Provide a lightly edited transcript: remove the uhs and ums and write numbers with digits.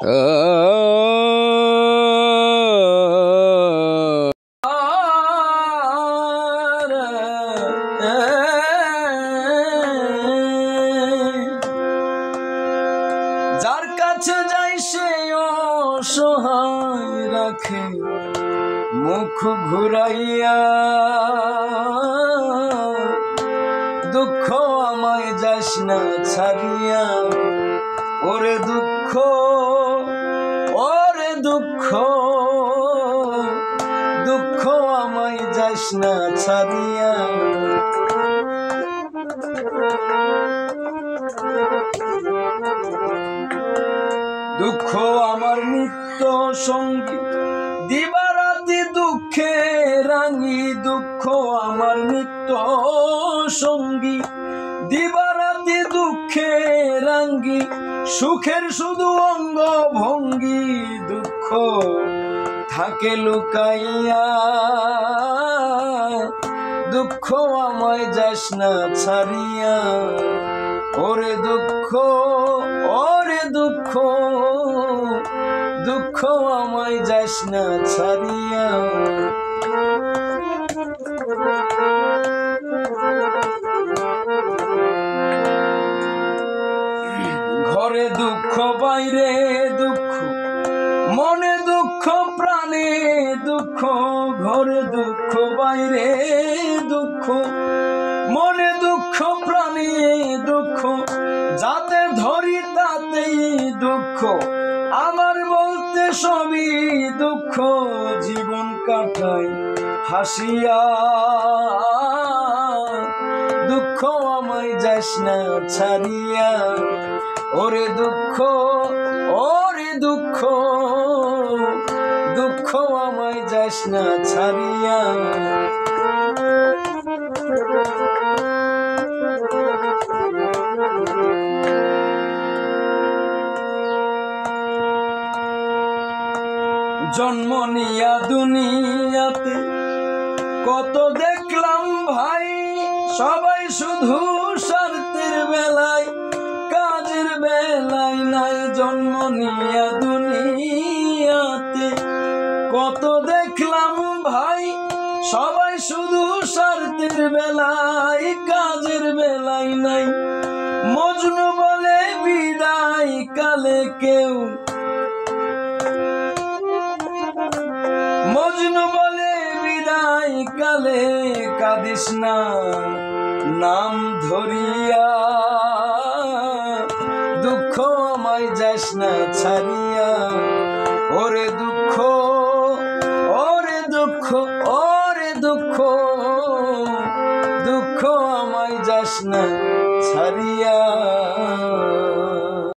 যার কাছে যাই সে অসহায় রাখে মুখ ঘুরাইয়া, দুঃখ আমায় যাস না ছাড়িয়া, ওরে দুঃখ, ওরে দুঃখ, দুঃখ আমায় যাস না ছাড়িয়া। দুঃখ আমার নিত্য সঙ্গী, দিবারাতি দুঃখে রাঙি, দুঃখ আমার নিত্য সঙ্গী, দিবারাতি দুঃখে রাঙ্গি, সুখের শুধু অঙ্গ ভঙ্গি, দুঃখ থাকে লুকাইয়া, দুঃখ আমায় যাস না ছাড়িয়া, ওরে দুঃখ, ওরে দুঃখ, দুঃখ আমায় যাস না ছাড়িয়া। ঘরে দুঃখ বাইরে দুঃখ, মনে দুঃখ প্রাণে দুঃখ, ঘরে দুঃখ বাইরে দুঃখ, মনে দুঃখ প্রাণে দুঃখ, যাতে ধরি তাতেই দুঃখ, আমার বলতে সবই দুঃখ, জীবন কাটাই হাসিয়া, দুঃখ আমায় যাস না ছাড়িয়া, ওরে দুঃখ, ওরে দুঃখ, দুঃখ আমায় যাস না ছাড়িয়া। জন্ম নিয়া দুনিয়াতে কত দেখলাম ভাই, সবাই শুধু স্বার্থের বেলায়, কাজের বেলায় নাই। জন্ম নিয়া দুনিয়াতে কত দেখলাম ভাই, সবাই শুধু স্বার্থের বেলায়, কাজের বেলায় নাই। মজনু বলে বিদায় কালে কেউ, মজনু বলে বিদায় কালে কাঁদিস না নাম ধরিয়া, দুঃখ আমায় যাস না ছাড়িয়া, ওরে দুঃখ, ওরে দুঃখ, ওরে দুঃখ, দুঃখ আমায় যাস না ছাড়িয়া।